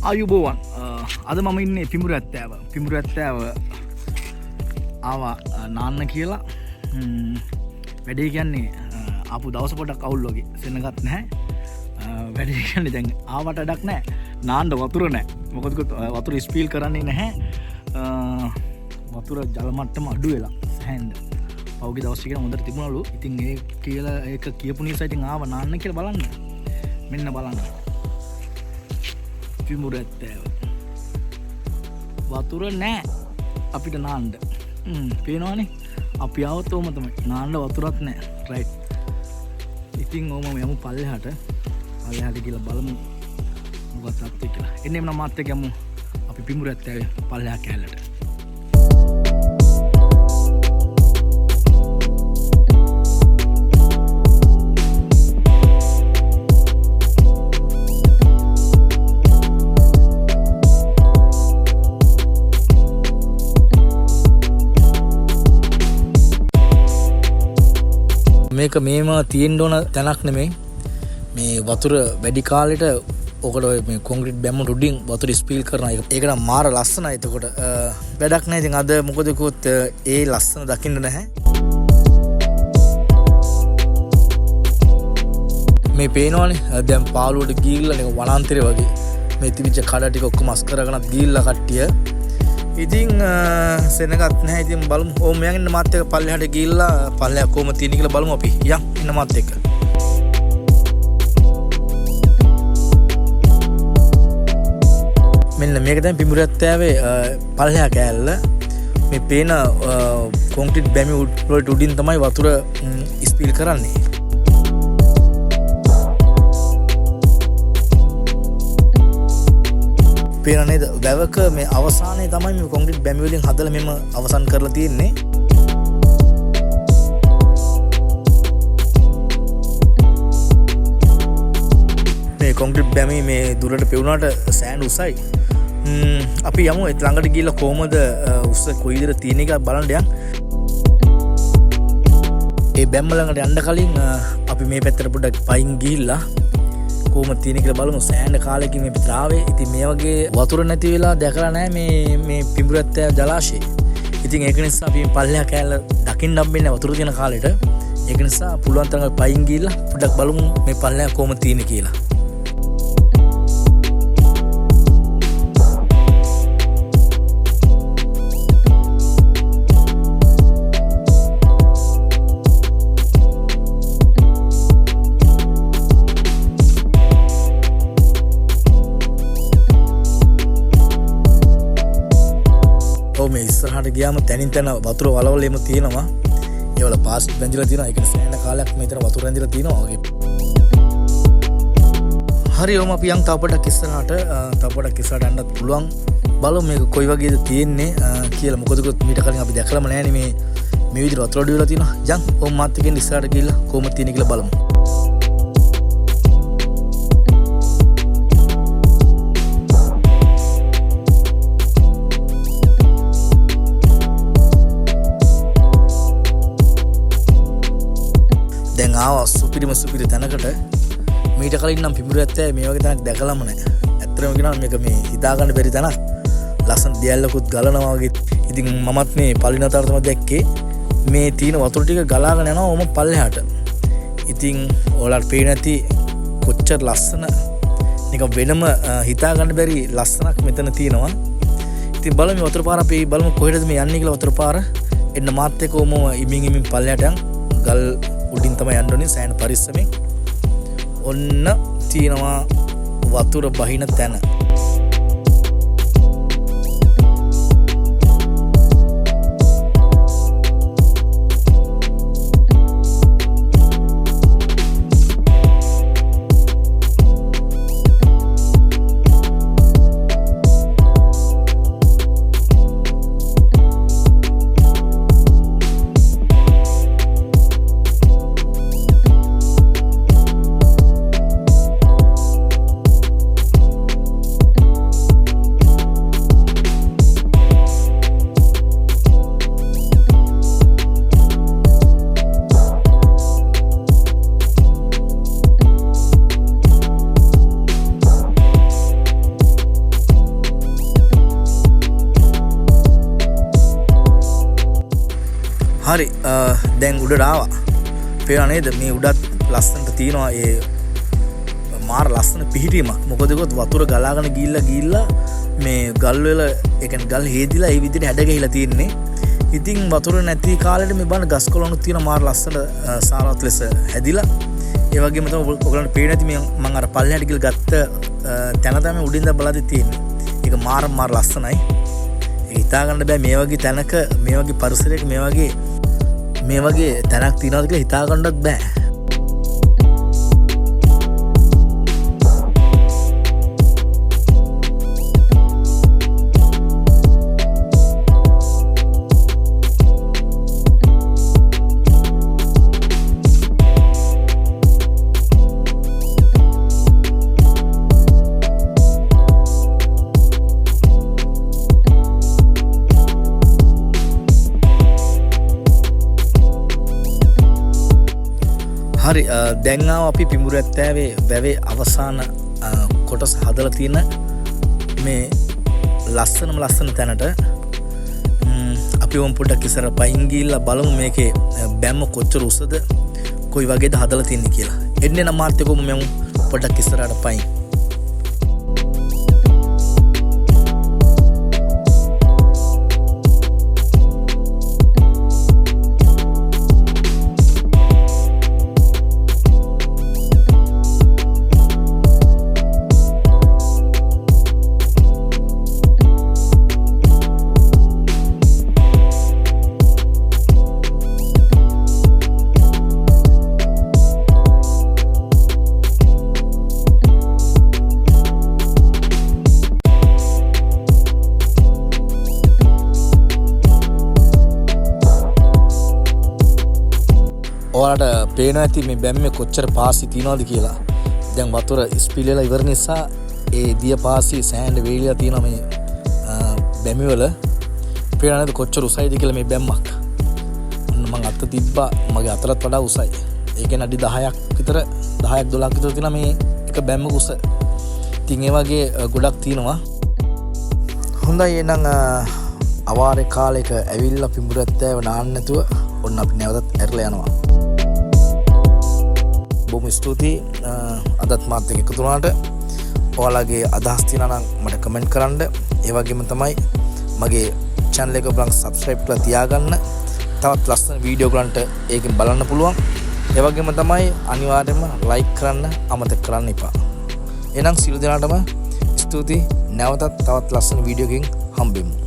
ආයුබෝවන් අද මම ඉන්නේ පිඹුරු ඇත්තෑව ආවා නාන්න කියලා වැඩේ කියන්නේ ආපු දවස පොඩක් අවුල් වගේ සෙනගත් නැහැ වැඩේ කියන්නේ දැන් ආවට වැඩක් නැහැ නාන්න වතුර නැහැ මොකද වතුර ස්පීල් කරන්නේ නැහැ වතුර ජල මට්ටම අඩු වෙලා සෑහෙන්න පෞගේ දවස් ටික හොඳට තිබුණලු ඉතින් ඒ කියලා ඒක කියපු නිසා ඉතින් ආවා නාන්න කියලා බලන්න මෙන්න බලන්න පිඹුරු ඇත්තෑව වතුර නෑ අපිට නාන්න පේනවනේ අපි ආවොත් ඕම තමයි නාන්න වතුරත් නෑ රයිට් ඉතින් ඕම යමු පල්ලෙහාට කියලා බලමු මොකක්ද තත්ත්වය කියලා එන්නේ නම් මාත් එක්ක යමු අපි පිඹුරු ඇත්තෑවේ පල්ලෙහා කැලලට මේක මේම තියෙන්න ඕන තැනක් නෙමෙයි මේ වතුර වැඩි කාලෙට ඔකට මේ කොන්ක්‍රීට් බැම්ම උඩින් වතුර ස්පීල් කරනවා ඒක නම් මාර ලස්සනයි එතකොට වැඩක් නැහැ ඉතින් අද මොකද කිව්වොත් ඒ ලස්සන දකින්න නැහැ මේ පේනවනේ දැන් පාළුවට ගිහිල්ලා නිකන් වනාන්තරය වගේ මේ තිබිච්ච කඩ ටික ඔක්කොම අස් කරගෙනත් ගිහිල්ලා කට්ටිය ඉතින් සෙනගත් නැහැ ඉතින් බලමු ඕම යන් ඉන්න මාත් එක්ක පල්ලෙහාට ගිහිල්ලා පල්ලෙහා කොහොම තියෙන කියලා බලමු අපි යන් ඉන්න මාත් එක්ක මෙන්න මේක තමයි පිඹුරු ඇත්තෑවේ පල්ලෙහා කෑල්ල මේ පේන කොන්ක්‍රීට් බැමි වලට උඩින් තමයි වතුර ස්පීල් කරන්නේ පේනනේ වැවක මේ අවසානයේ තමයි මේ කොන්ක්‍රීට් බැමි වලින් හදලා මෙම අවසන් කරලා තියෙන්නේ මේ කොන්ක්‍රීට් බැමි මේ දුරට පෙවුනාට සෑන්ඩ් උසයි අපි යමු ඒ ළඟට ගිහිල්ලා කොහමද උස්ස කොයි විදිහට තියෙන එක බලන්න යන්න ඒ බැම්ම ළඟට යන්න කලින් අපි මේ පැත්තට පොඩ්ඩක් පයින් ගිහිල්ලා කොහොමද තියෙන කියලා බලමු සෑහෙන කාලෙකින් මේ පිටාවේ ඉතින් මේ වගේ වතුර නැති වෙලා දැකලා නැහැ මේ පිඹුරු ඇත්තෑව ජලාශය. ඉතින් ඒක නිසා අපි පල්ලෙහා කෑල්ල දකින්න හම්බෙන්නේ වතුර තියෙන කාලෙට. ඒක නිසා පුළුවන් තරම් පයින් ගිහිල්ලා පොඩ්ඩක් බලමු මේ පල්ලෙහා කොහොමද තියෙන්නේ කියලා. මේ ඉස්සරහට ගියාම තැනින් තැන වතුර වලවල් එම තියෙනවා. ඒවල පාස්ට් බැඳිලා තියෙනවා. ඒක සෑහෙන කාලයක් මෙතන වතුර ඇඳිලා තියෙනවා වගේ. හරි ඔම අපි යන් තව පොඩක් ඉස්සරහට යන්නත් පුළුවන්. බලමු මේක කොයි වගේද තියෙන්නේ කියලා. මොකද මීට කලින් අපි දැකලාම නැහැනේ මේ විදිහට වතුර අඩු වෙලා තියෙනවා. යන් ඔම් මාත් එක්කෙන් ඉස්සරහට ගිහිල්ලා කොහොමද තියෙන්නේ කියලා බලමු. දැන් ආවා සුපිරි තැනකට මීට කලින් නම් පිඹුරු ඇත්තෑවේ මේ වගේ තැනක් දැකලාම නැහැ. ඇත්තටම කියනවා මේක මේ හිතා ගන්න බැරි තැනක්. ලස්සන දියැලකුත් ගලනවා වගේ. ඉතින් මමත් මේ පලිනතර තමයි දැක්කේ. මේ තියෙන වතුර ටික ගලාගෙන යනවා ඔම පල්ලෙහාට. ඉතින් ඔයාලට පේන්නේ නැති කොච්චර ලස්සන නිකන් වෙනම හිතා ගන්න බැරි ලස්සනක් මෙතන තියෙනවා. ඉතින් බලමු වතුර පාර අපි බලමු කොහෙටද මේ යන්නේ කියලා වතුර පාර. එන්න මාත් එක්ක ඔම ඉමින් පල්ලෙහාට යන් ගල් උඩින් තමයි යන්න ඕනේ සෑහෙන පරිස්සමෙන්. ඔන්න තියෙනවා වතුර බහින තැන. හරි දැන් උඩට ආවා. පේනවා නේද මේ උඩත් ලස්සනට තියෙනවා ඒ මාර ලස්සන පිහිටීමක්. මොකද ඒකත් වතුර ගලාගෙන ගිහිල්ලා මේ ගල් වල ඒ කියන්නේ ගල් හේදිලා ඒ විදිහට හැඩ ගහිලා තියෙන්නේ. ඉතින් වතුර නැති කාලෙට මේ බලන්න ගස් කොළනුත් තියෙන මාර ලස්සන සාරවත් ලෙස හැදිලා. ඒ වගේම තමයි ඔයගලන්ට පේන්නේ නැති මම අර පල්ලෙහාට ගිහලා ගත්ත තැන තමයි උඩින් දැන් බලද්දි තියෙන්නේ. ඒක මාර ලස්සනයි. ඒක හිතා ගන්න බෑ මේ වගේ තැනක මේ වගේ පරිසරයක මේ වගේ තැනක් තියෙනවද කියලා හිතා ගන්නවත් බෑ. හරි දැන් අපි පිඹුරු ඇත්තෑවේ වැවේ අවසාන කොටස හදලා තියෙන මේ ලස්සන තැනට අපි වම් පොඩ්ඩක් ඉස්සර පයින් ගිහිල්ලා බලමු මේකේ බැම්ම කොච්චර උසද කොයි වගේද හදලා තින්නේ කියලා. එන්නේ නම් මාත් එක්කම මම පොඩ්ඩක් ඉස්සරහට පයින්. ඔයාලට පේනවා ඇති මේ බැම්මේ කොච්චර පාසි තියනවද කියලා. දැන් වතුර ස්පීල් වෙලා ඉවර නිසා ඒ දිය පාසි සෑහෙන වේලිලා තියෙනවා මේ බැමි වල. පේනවා නේද කොච්චර උසයිද කියලා මේ බැම්මක්. මම අත තිබ්බා මගේ අතටත් වඩා උසයි. ඒ කියන්නේ අඩි 10ක් විතර 10ක් 12ක් විතර තියෙනවා මේ එක බැම්මක උස. ඉතින් ඒ වගේ ගොඩක් තියෙනවා. හොඳයි එහෙනම් අවාරේ කාලයක ඇවිල්ලා පිඹුරු ඇත්තෑව නාන්න නැතුව ඔන්න අපි නැවතත් ඇරලා යනවා. බොහොම ස්තුතියි අදත් මාත් එක්ක එකතු වුණාට. ඔයාලගේ අදහස් තියෙනවා නම් මට කමෙන්ට් කරන්න. ඒ වගේම තමයි මගේ channel එක ඔයගොල්ලන් subscribe කරලා තියාගන්න. තවත් ලස්සන වීඩියෝ ගලන්ට ඒකෙන් බලන්න පුළුවන්. ඒ වගේම තමයි අනිවාර්යයෙන්ම like කරන්න අමතක කරන්න එපා. එහෙනම් සියලු දෙනාටම ස්තුතියි. නැවතත් තවත් ලස්සන වීඩියෝ එකකින් හම්බෙමු.